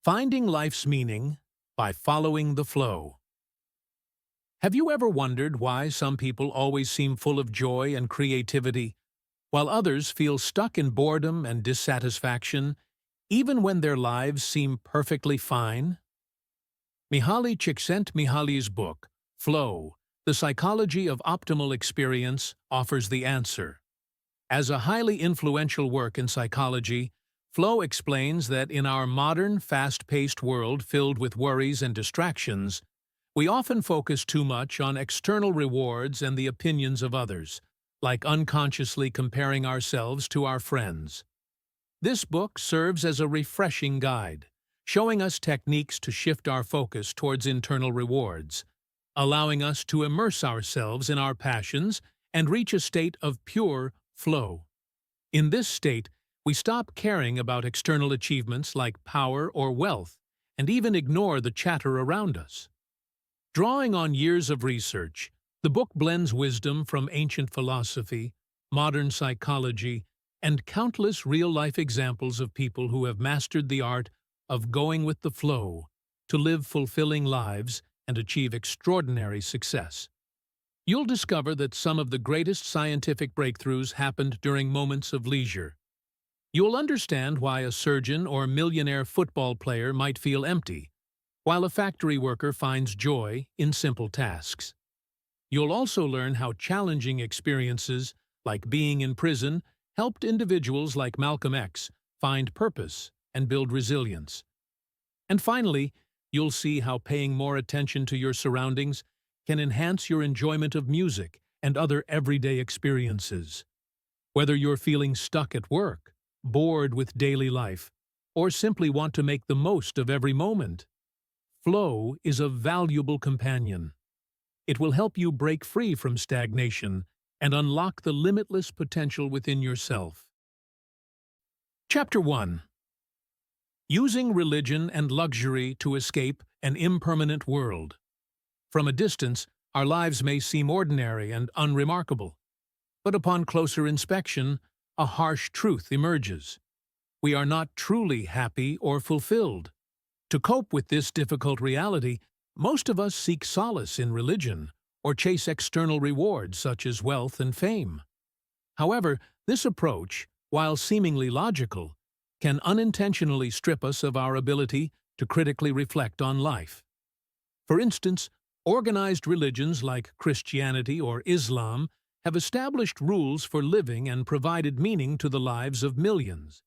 Finding life's meaning by following the flow. Have you ever wondered why some people always seem full of joy and creativity, while others feel stuck in boredom and dissatisfaction, even when their lives seem perfectly fine? Mihaly Csikszentmihalyi's book, Flow, The Psychology of Optimal Experience, offers the answer. As a highly influential work in psychology, Flow explains that in our modern, fast-paced world filled with worries and distractions, we often focus too much on external rewards and the opinions of others, like unconsciously comparing ourselves to our friends. This book serves as a refreshing guide, showing us techniques to shift our focus towards internal rewards, allowing us to immerse ourselves in our passions and reach a state of pure flow. In this state, we stop caring about external achievements like power or wealth, and even ignore the chatter around us. Drawing on years of research, the book blends wisdom from ancient philosophy, modern psychology, and countless real-life examples of people who have mastered the art of going with the flow to live fulfilling lives and achieve extraordinary success. You'll discover that some of the greatest scientific breakthroughs happened during moments of leisure. You'll understand why a surgeon or millionaire football player might feel empty, while a factory worker finds joy in simple tasks. You'll also learn how challenging experiences, like being in prison, helped individuals like Malcolm X find purpose and build resilience. And finally, you'll see how paying more attention to your surroundings can enhance your enjoyment of music and other everyday experiences. Whether you're feeling stuck at work, bored with daily life, or simply want to make the most of every moment, flow is a valuable companion. It will help you break free from stagnation and unlock the limitless potential within yourself. Chapter 1. Using Religion and Luxury to Escape an Impermanent World. From a distance, our lives may seem ordinary and unremarkable, but upon closer inspection, a harsh truth emerges. We are not truly happy or fulfilled. To cope with this difficult reality, most of us seek solace in religion or chase external rewards such as wealth and fame. However, this approach, while seemingly logical, can unintentionally strip us of our ability to critically reflect on life. For instance, organized religions like Christianity or Islam have established rules for living and provided meaning to the lives of millions.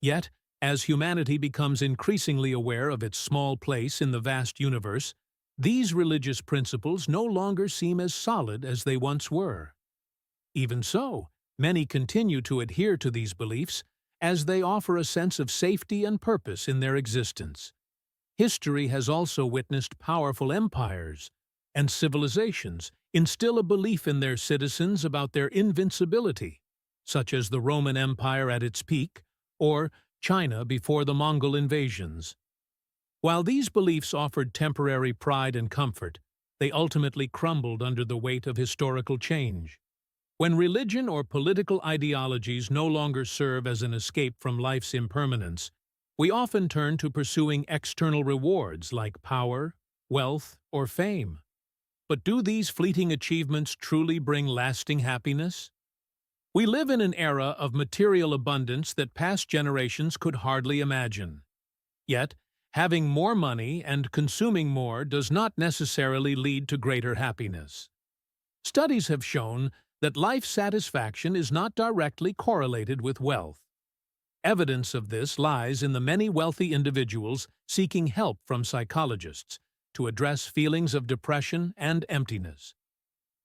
Yet, as humanity becomes increasingly aware of its small place in the vast universe, these religious principles no longer seem as solid as they once were. Even so, many continue to adhere to these beliefs as they offer a sense of safety and purpose in their existence. History has also witnessed powerful empires and civilizations instill a belief in their citizens about their invincibility, such as the Roman Empire at its peak or China before the Mongol invasions. While these beliefs offered temporary pride and comfort, they ultimately crumbled under the weight of historical change. When religion or political ideologies no longer serve as an escape from life's impermanence, we often turn to pursuing external rewards like power, wealth, or fame. But do these fleeting achievements truly bring lasting happiness? We live in an era of material abundance that past generations could hardly imagine. Yet, having more money and consuming more does not necessarily lead to greater happiness. Studies have shown that life satisfaction is not directly correlated with wealth. Evidence of this lies in the many wealthy individuals seeking help from psychologists to address feelings of depression and emptiness.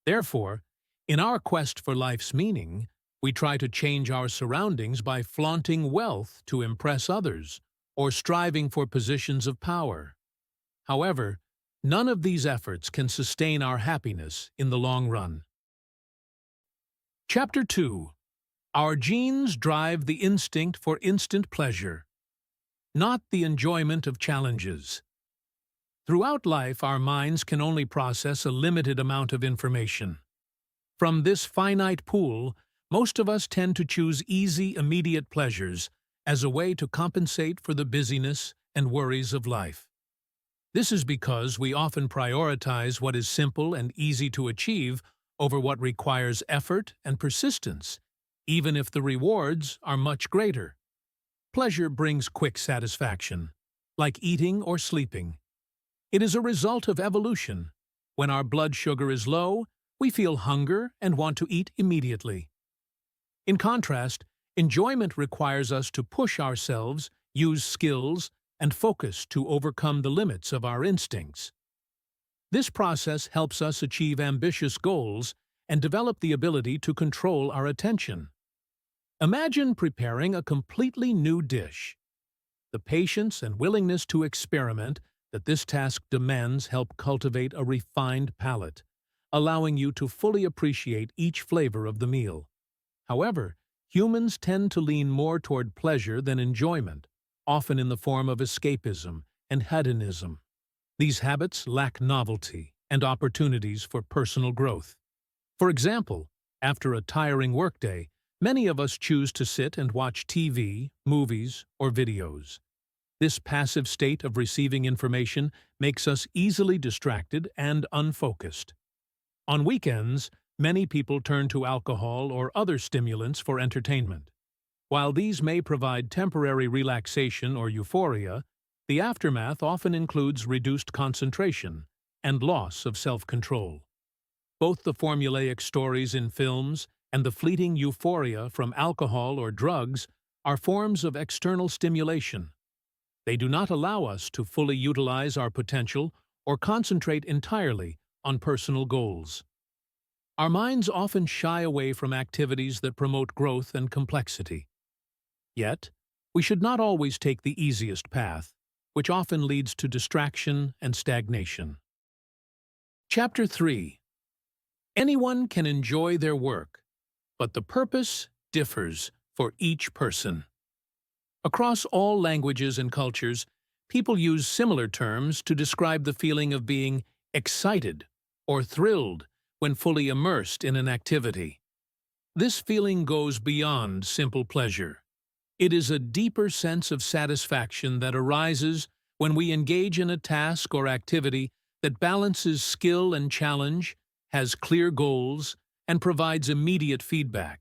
Therefore, in our quest for life's meaning, we try to change our surroundings by flaunting wealth to impress others or striving for positions of power. However, none of these efforts can sustain our happiness in the long run. Chapter 2. Our genes drive the instinct for instant pleasure, not the enjoyment of challenges. Throughout life, our minds can only process a limited amount of information. From this finite pool, most of us tend to choose easy, immediate pleasures as a way to compensate for the busyness and worries of life. This is because we often prioritize what is simple and easy to achieve over what requires effort and persistence, even if the rewards are much greater. Pleasure brings quick satisfaction, like eating or sleeping. It is a result of evolution. When our blood sugar is low, we feel hunger and want to eat immediately. In contrast, enjoyment requires us to push ourselves, use skills, and focus to overcome the limits of our instincts. This process helps us achieve ambitious goals and develop the ability to control our attention. Imagine preparing a completely new dish. The patience and willingness to experiment that this task demands help cultivate a refined palate, allowing you to fully appreciate each flavor of the meal. However, humans tend to lean more toward pleasure than enjoyment, often in the form of escapism and hedonism. These habits lack novelty and opportunities for personal growth. For example, after a tiring workday, many of us choose to sit and watch TV, movies, or videos. This passive state of receiving information makes us easily distracted and unfocused. On weekends, many people turn to alcohol or other stimulants for entertainment. While these may provide temporary relaxation or euphoria, the aftermath often includes reduced concentration and loss of self-control. Both the formulaic stories in films and the fleeting euphoria from alcohol or drugs are forms of external stimulation. They do not allow us to fully utilize our potential or concentrate entirely on personal goals. Our minds often shy away from activities that promote growth and complexity. Yet, we should not always take the easiest path, which often leads to distraction and stagnation. Chapter 3. Anyone can enjoy their work, but the purpose differs for each person. Across all languages and cultures, people use similar terms to describe the feeling of being excited or thrilled when fully immersed in an activity. This feeling goes beyond simple pleasure. It is a deeper sense of satisfaction that arises when we engage in a task or activity that balances skill and challenge, has clear goals, and provides immediate feedback.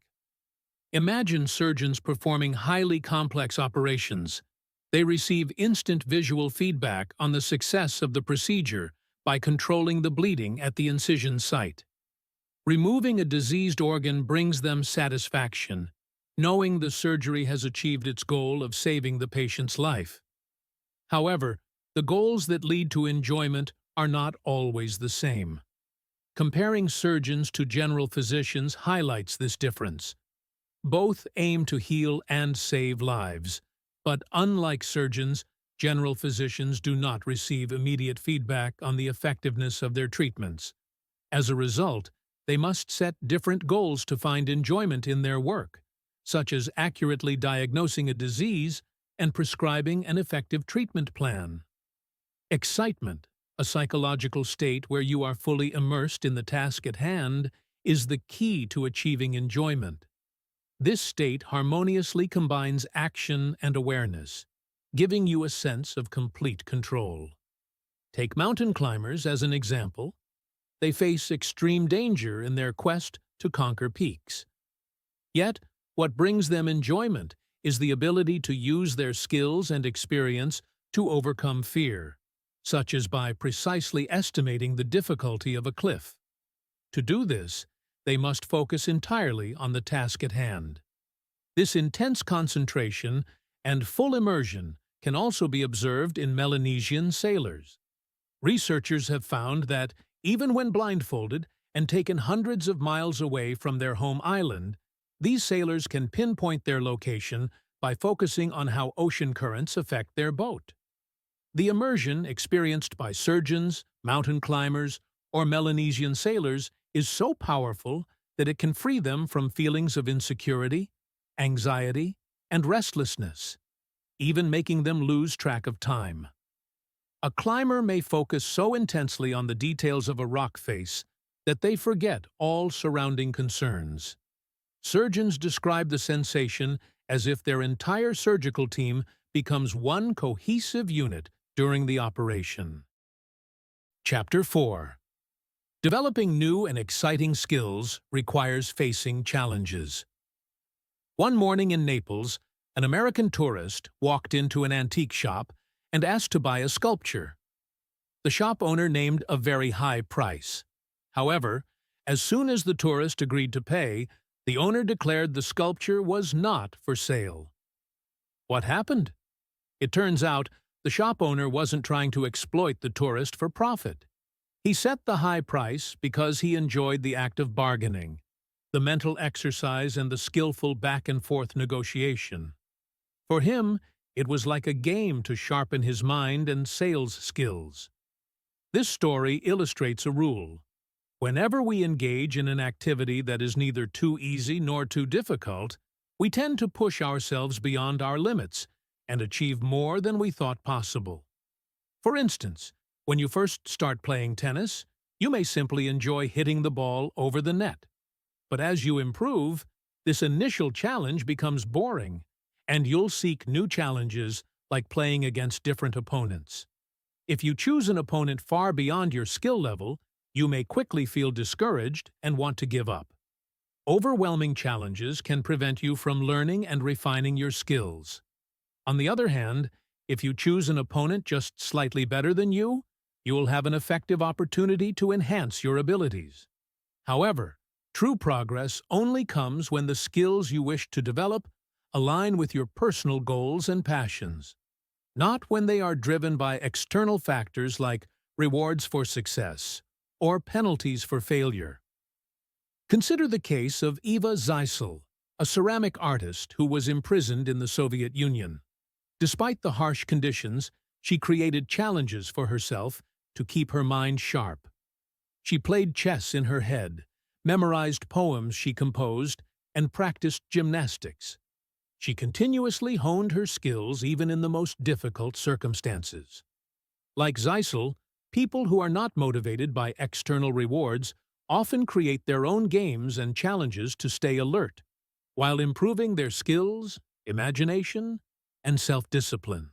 Imagine surgeons performing highly complex operations. They receive instant visual feedback on the success of the procedure by controlling the bleeding at the incision site. Removing a diseased organ brings them satisfaction, knowing the surgery has achieved its goal of saving the patient's life. However, the goals that lead to enjoyment are not always the same. Comparing surgeons to general physicians highlights this difference. Both aim to heal and save lives, but unlike surgeons, general physicians do not receive immediate feedback on the effectiveness of their treatments. As a result, they must set different goals to find enjoyment in their work, such as accurately diagnosing a disease and prescribing an effective treatment plan. Excitement, a psychological state where you are fully immersed in the task at hand, is the key to achieving enjoyment. This state harmoniously combines action and awareness, giving you a sense of complete control. Take mountain climbers as an example. They face extreme danger in their quest to conquer peaks. Yet, what brings them enjoyment is the ability to use their skills and experience to overcome fear, such as by precisely estimating the difficulty of a cliff. To do this, they must focus entirely on the task at hand. This intense concentration and full immersion can also be observed in Melanesian sailors. Researchers have found that, even when blindfolded and taken hundreds of miles away from their home island, these sailors can pinpoint their location by focusing on how ocean currents affect their boat. The immersion experienced by surgeons, mountain climbers, or Melanesian sailors is so powerful that it can free them from feelings of insecurity, anxiety, and restlessness, even making them lose track of time. A climber may focus so intensely on the details of a rock face that they forget all surrounding concerns. Surgeons describe the sensation as if their entire surgical team becomes one cohesive unit during the operation. Chapter 4. Developing new and exciting skills requires facing challenges. One morning in Naples, an American tourist walked into an antique shop and asked to buy a sculpture. The shop owner named a very high price. However, as soon as the tourist agreed to pay, the owner declared the sculpture was not for sale. What happened? It turns out the shop owner wasn't trying to exploit the tourist for profit. He set the high price because he enjoyed the act of bargaining, the mental exercise and the skillful back-and-forth negotiation. For him, it was like a game to sharpen his mind and sales skills. This story illustrates a rule. Whenever we engage in an activity that is neither too easy nor too difficult, we tend to push ourselves beyond our limits and achieve more than we thought possible. For instance, when you first start playing tennis, you may simply enjoy hitting the ball over the net. But as you improve, this initial challenge becomes boring, and you'll seek new challenges like playing against different opponents. If you choose an opponent far beyond your skill level, you may quickly feel discouraged and want to give up. Overwhelming challenges can prevent you from learning and refining your skills. On the other hand, if you choose an opponent just slightly better than you will have an effective opportunity to enhance your abilities. However, true progress only comes when the skills you wish to develop align with your personal goals and passions, not when they are driven by external factors like rewards for success or penalties for failure. Consider the case of Eva Zeisel, a ceramic artist who was imprisoned in the Soviet Union. Despite the harsh conditions, she created challenges for herself to keep her mind sharp. She played chess in her head, memorized poems she composed, and practiced gymnastics. She continuously honed her skills even in the most difficult circumstances. Like Zeisel, people who are not motivated by external rewards often create their own games and challenges to stay alert, while improving their skills, imagination, and self-discipline.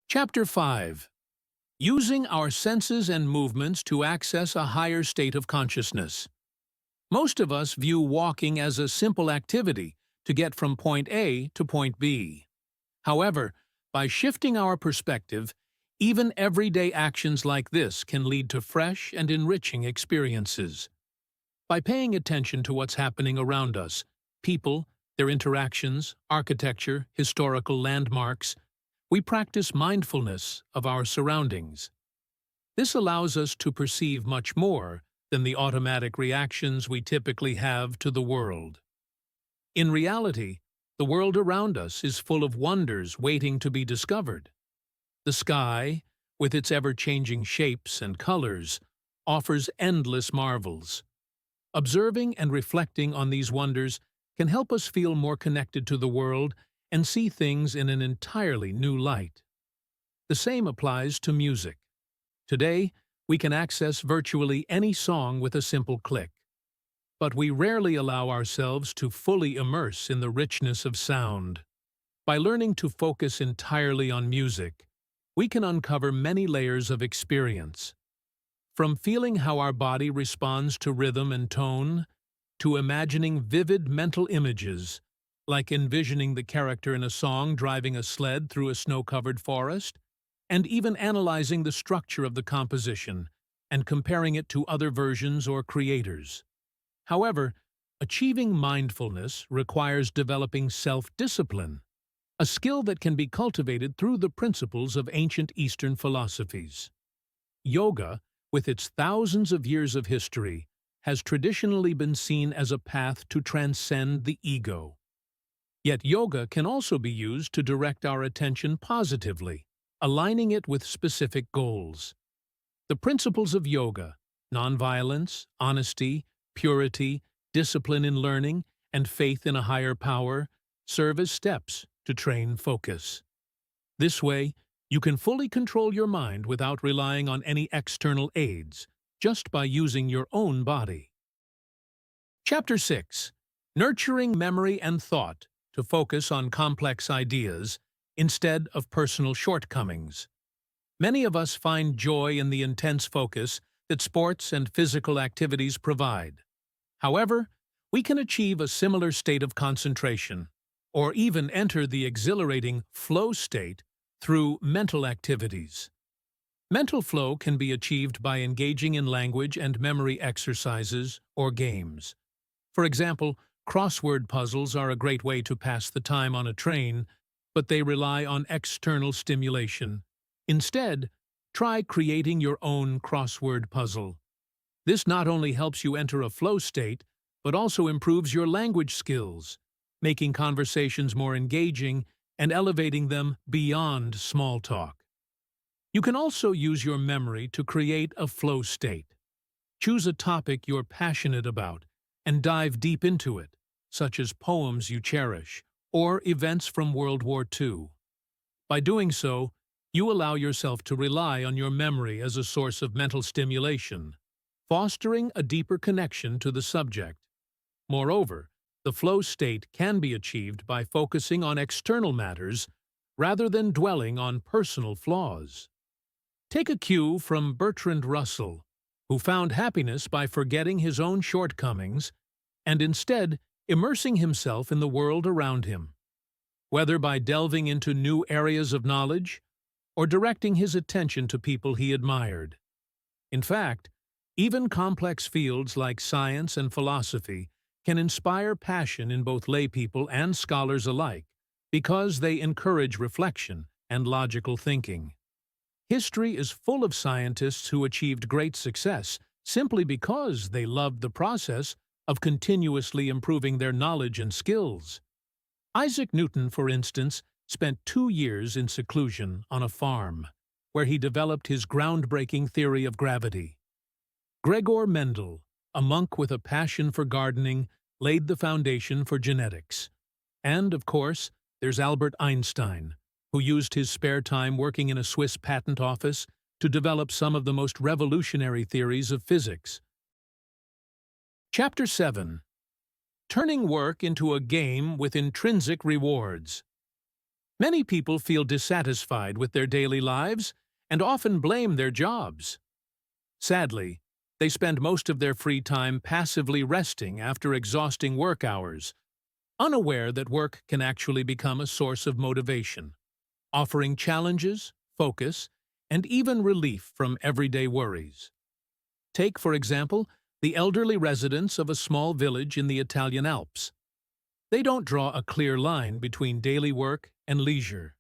Chapter 5. Using our senses and movements to access a higher state of consciousness. Most of us view walking as a simple activity to get from point A to point B. However, by shifting our perspective, even everyday actions like this can lead to fresh and enriching experiences. By paying attention to what's happening around us, people, their interactions, architecture, historical landmarks, we practice mindfulness of our surroundings. This allows us to perceive much more than the automatic reactions we typically have to the world. In reality, the world around us is full of wonders waiting to be discovered. The sky, with its ever-changing shapes and colors, offers endless marvels. Observing and reflecting on these wonders can help us feel more connected to the world and see things in an entirely new light. The same applies to music. Today, we can access virtually any song with a simple click. But we rarely allow ourselves to fully immerse in the richness of sound. By learning to focus entirely on music, we can uncover many layers of experience. From feeling how our body responds to rhythm and tone, to imagining vivid mental images, like envisioning the character in a song driving a sled through a snow-covered forest, and even analyzing the structure of the composition and comparing it to other versions or creators. However, achieving mindfulness requires developing self-discipline, a skill that can be cultivated through the principles of ancient Eastern philosophies. Yoga, with its thousands of years of history, has traditionally been seen as a path to transcend the ego. Yet yoga can also be used to direct our attention positively, aligning it with specific goals. The principles of yoga, nonviolence, honesty, purity, discipline in learning, and faith in a higher power, serve as steps to train focus. This way, you can fully control your mind without relying on any external aids, just by using your own body. Chapter 6. Nurturing memory and thought to focus on complex ideas instead of personal shortcomings. Many of us find joy in the intense focus that sports and physical activities provide. However, we can achieve a similar state of concentration, or even enter the exhilarating flow state through mental activities. Mental flow can be achieved by engaging in language and memory exercises or games. For example, crossword puzzles are a great way to pass the time on a train, but they rely on external stimulation. Instead, try creating your own crossword puzzle. This not only helps you enter a flow state, but also improves your language skills, making conversations more engaging and elevating them beyond small talk. You can also use your memory to create a flow state. Choose a topic you're passionate about and dive deep into it, such as poems you cherish or events from World War II. By doing so, you allow yourself to rely on your memory as a source of mental stimulation, fostering a deeper connection to the subject. Moreover, the flow state can be achieved by focusing on external matters rather than dwelling on personal flaws. Take a cue from Bertrand Russell, who found happiness by forgetting his own shortcomings and instead immersing himself in the world around him. Whether by delving into new areas of knowledge or directing his attention to people he admired. In fact, even complex fields like science and philosophy can inspire passion in both laypeople and scholars alike because they encourage reflection and logical thinking. History is full of scientists who achieved great success simply because they loved the process of continuously improving their knowledge and skills. Isaac Newton, for instance, spent 2 years in seclusion on a farm, where he developed his groundbreaking theory of gravity. Gregor Mendel, a monk with a passion for gardening, laid the foundation for genetics. And, of course, there's Albert Einstein, who used his spare time working in a Swiss patent office to develop some of the most revolutionary theories of physics. Chapter 7. Turning work into a game with intrinsic rewards. Many people feel dissatisfied with their daily lives and often blame their jobs. Sadly, they spend most of their free time passively resting after exhausting work hours, unaware that work can actually become a source of motivation, offering challenges, focus, and even relief from everyday worries. Take, for example, the elderly residents of a small village in the Italian Alps. They don't draw a clear line between daily work and leisure.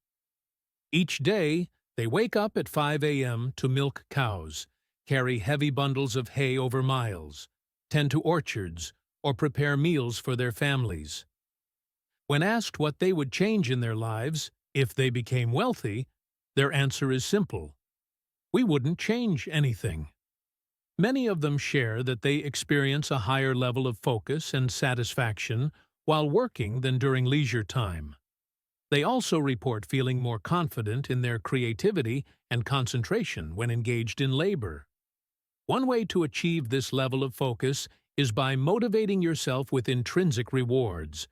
Each day, they wake up at 5 a.m. to milk cows, carry heavy bundles of hay over miles, tend to orchards, or prepare meals for their families. When asked what they would change in their lives if they became wealthy, their answer is simple: we wouldn't change anything. Many of them share that they experience a higher level of focus and satisfaction while working than during leisure time. They also report feeling more confident in their creativity and concentration when engaged in labor. One way to achieve this level of focus is by motivating yourself with intrinsic rewards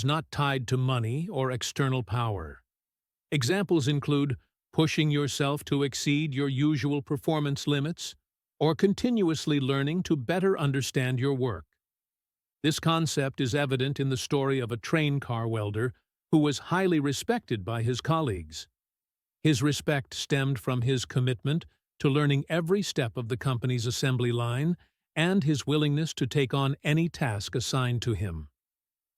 not tied to money or external power. Examples include pushing yourself to exceed your usual performance limits or continuously learning to better understand your work. This concept is evident in the story of a train car welder who was highly respected by his colleagues. His respect stemmed from his commitment to learning every step of the company's assembly line and his willingness to take on any task assigned to him.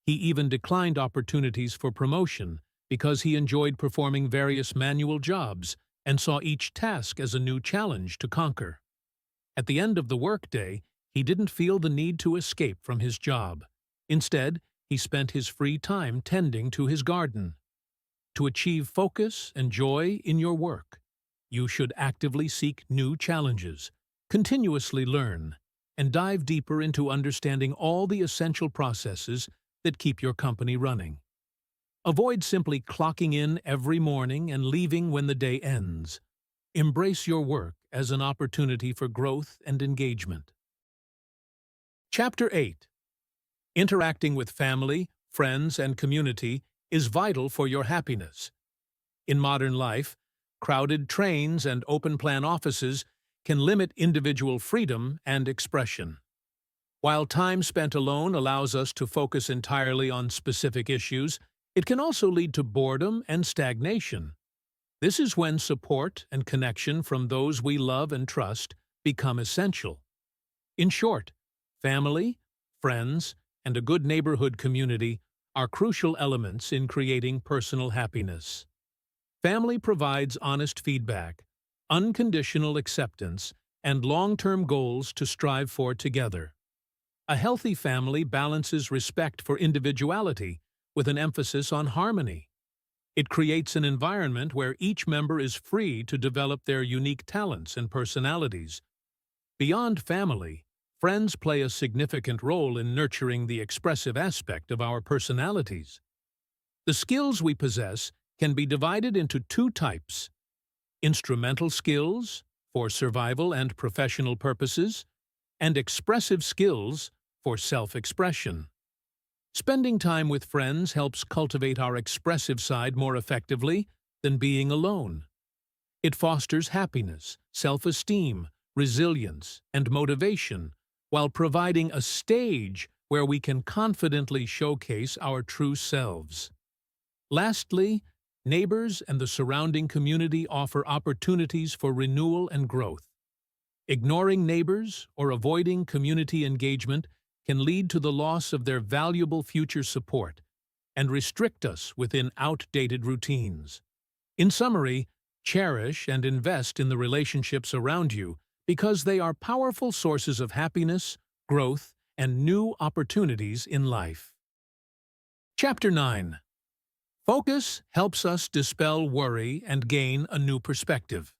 He even declined opportunities for promotion because he enjoyed performing various manual jobs and saw each task as a new challenge to conquer. At the end of the workday, he didn't feel the need to escape from his job. Instead, he spent his free time tending to his garden. To achieve focus and joy in your work, you should actively seek new challenges, continuously learn, and dive deeper into understanding all the essential processes that keep your company running. Avoid simply clocking in every morning and leaving when the day ends. Embrace your work as an opportunity for growth and engagement. Chapter 8. Interacting with family, friends, and community is vital for your happiness. In modern life, crowded trains and open-plan offices can limit individual freedom and expression. While time spent alone allows us to focus entirely on specific issues, it can also lead to boredom and stagnation. This is when support and connection from those we love and trust become essential. In short, family, friends, and a good neighborhood community are crucial elements in creating personal happiness. Family provides honest feedback, unconditional acceptance, and long-term goals to strive for together. A healthy family balances respect for individuality with an emphasis on harmony. It creates an environment where each member is free to develop their unique talents and personalities. Beyond family, friends play a significant role in nurturing the expressive aspect of our personalities. The skills we possess can be divided into two types: instrumental skills, for survival and professional purposes, and expressive skills, for self-expression. Spending time with friends helps cultivate our expressive side more effectively than being alone. It fosters happiness, self-esteem, resilience, and motivation, while providing a stage where we can confidently showcase our true selves. Lastly, neighbors and the surrounding community offer opportunities for renewal and growth. Ignoring neighbors or avoiding community engagement can lead to the loss of their valuable future support and restrict us within outdated routines. In summary, cherish and invest in the relationships around you because they are powerful sources of happiness, growth, and new opportunities in life. Chapter 9. Focus helps us dispel worry and gain a new perspective.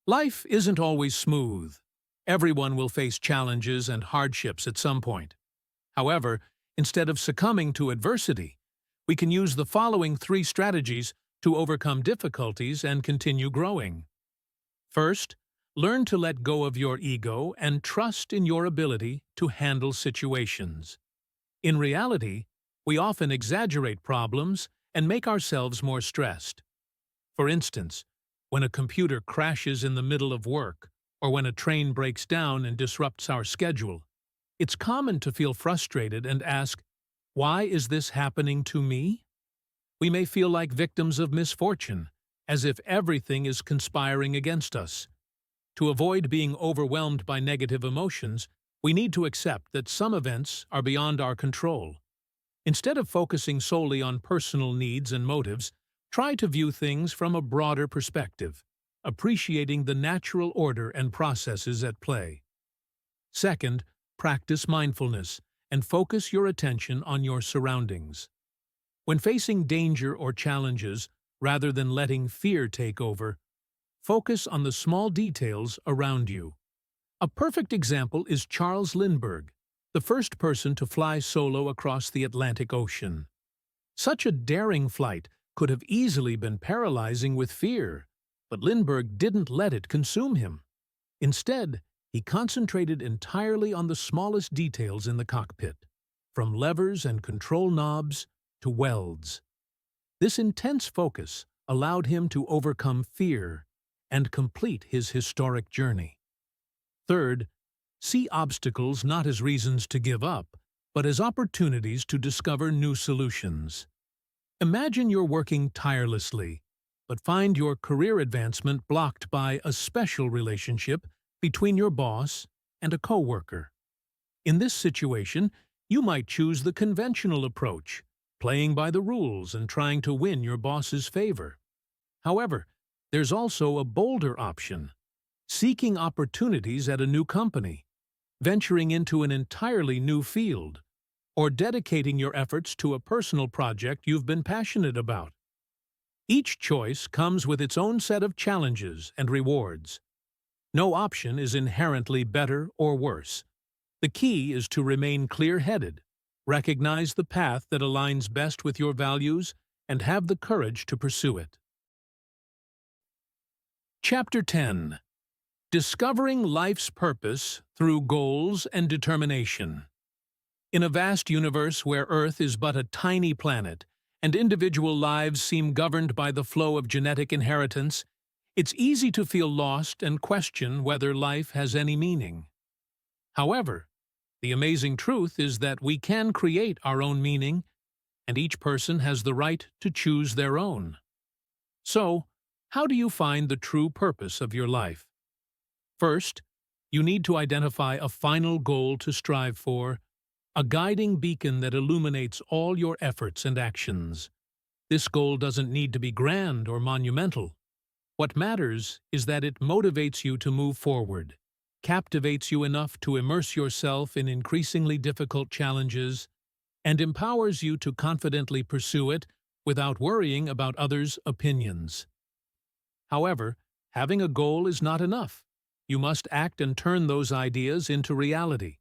Life isn't always smooth. Everyone will face challenges and hardships at some point. However, instead of succumbing to adversity, we can use the following 3 strategies to overcome difficulties and continue growing. First, learn to let go of your ego and trust in your ability to handle situations. In reality, we often exaggerate problems and make ourselves more stressed. For instance, when a computer crashes in the middle of work, or when a train breaks down and disrupts our schedule, it's common to feel frustrated and ask, "Why is this happening to me?" We may feel like victims of misfortune, as if everything is conspiring against us. To avoid being overwhelmed by negative emotions, we need to accept that some events are beyond our control. Instead of focusing solely on personal needs and motives, try to view things from a broader perspective, appreciating the natural order and processes at play. Second, practice mindfulness and focus your attention on your surroundings. When facing danger or challenges, rather than letting fear take over, focus on the small details around you. A perfect example is Charles Lindbergh, the first person to fly solo across the Atlantic Ocean. Such a daring flight could have easily been paralyzing with fear, but Lindbergh didn't let it consume him. Instead, he concentrated entirely on the smallest details in the cockpit, from levers and control knobs to welds. This intense focus allowed him to overcome fear and complete his historic journey. Third, see obstacles not as reasons to give up, but as opportunities to discover new solutions. Imagine you're working tirelessly, but find your career advancement blocked by a special relationship between your boss and a coworker. In this situation, you might choose the conventional approach, playing by the rules and trying to win your boss's favor. However, there's also a bolder option: seeking opportunities at a new company, venturing into an entirely new field, or dedicating your efforts to a personal project you've been passionate about. Each choice comes with its own set of challenges and rewards. No option is inherently better or worse. The key is to remain clear-headed, recognize the path that aligns best with your values, and have the courage to pursue it. Chapter 10. Discovering life's purpose through goals and determination. In a vast universe where Earth is but a tiny planet, and individual lives seem governed by the flow of genetic inheritance, it's easy to feel lost and question whether life has any meaning. However, the amazing truth is that we can create our own meaning, and each person has the right to choose their own. So, how do you find the true purpose of your life? First, you need to identify a final goal to strive for, a guiding beacon that illuminates all your efforts and actions. This goal doesn't need to be grand or monumental. What matters is that it motivates you to move forward, captivates you enough to immerse yourself in increasingly difficult challenges, and empowers you to confidently pursue it without worrying about others' opinions. However, having a goal is not enough. You must act and turn those ideas into reality.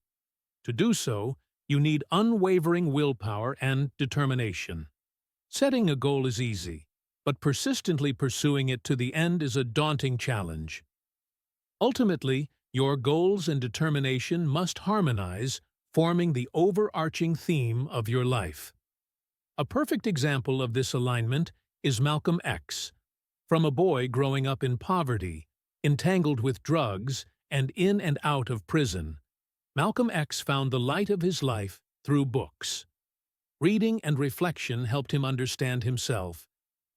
To do so, you need unwavering willpower and determination. Setting a goal is easy, but persistently pursuing it to the end is a daunting challenge. Ultimately, your goals and determination must harmonize, forming the overarching theme of your life. A perfect example of this alignment is Malcolm X. From a boy growing up in poverty, entangled with drugs, and in and out of prison, Malcolm X found the light of his life through books. Reading and reflection helped him understand himself,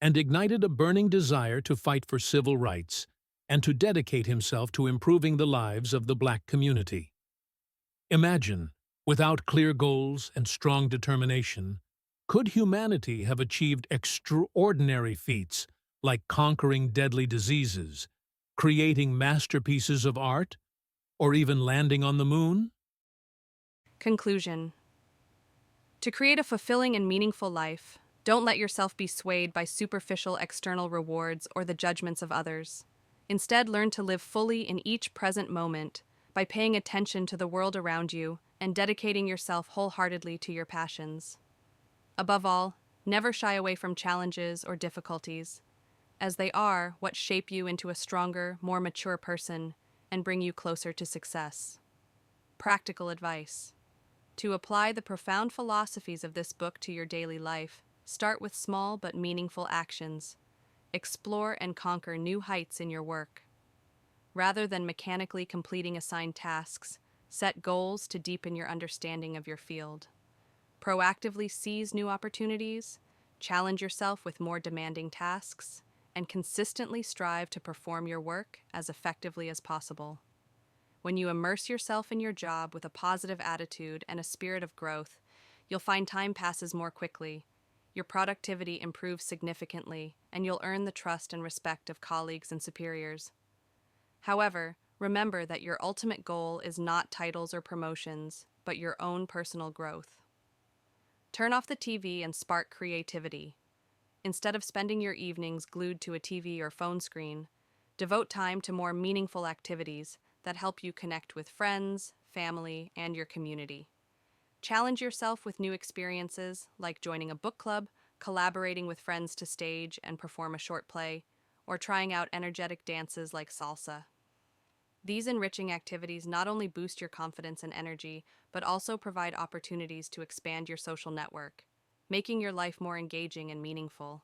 and ignited a burning desire to fight for civil rights and to dedicate himself to improving the lives of the Black community. Imagine, without clear goals and strong determination, could humanity have achieved extraordinary feats like conquering deadly diseases, creating masterpieces of art, or even landing on the moon? Conclusion. To create a fulfilling and meaningful life, don't let yourself be swayed by superficial external rewards or the judgments of others. Instead, learn to live fully in each present moment by paying attention to the world around you and dedicating yourself wholeheartedly to your passions. Above all, never shy away from challenges or difficulties, as they are what shape you into a stronger, more mature person and bring you closer to success. Practical advice. To apply the profound philosophies of this book to your daily life, start with small but meaningful actions. Explore and conquer new heights in your work. Rather than mechanically completing assigned tasks, set goals to deepen your understanding of your field. Proactively seize new opportunities, challenge yourself with more demanding tasks, and consistently strive to perform your work as effectively as possible. When you immerse yourself in your job with a positive attitude and a spirit of growth, you'll find time passes more quickly, your productivity improves significantly, and you'll earn the trust and respect of colleagues and superiors. However, remember that your ultimate goal is not titles or promotions, but your own personal growth. Turn off the TV and spark creativity. Instead of spending your evenings glued to a TV or phone screen, devote time to more meaningful activities that help you connect with friends, family, and your community. Challenge yourself with new experiences like joining a book club, collaborating with friends to stage and perform a short play, or trying out energetic dances like salsa. These enriching activities not only boost your confidence and energy, but also provide opportunities to expand your social network, making your life more engaging and meaningful.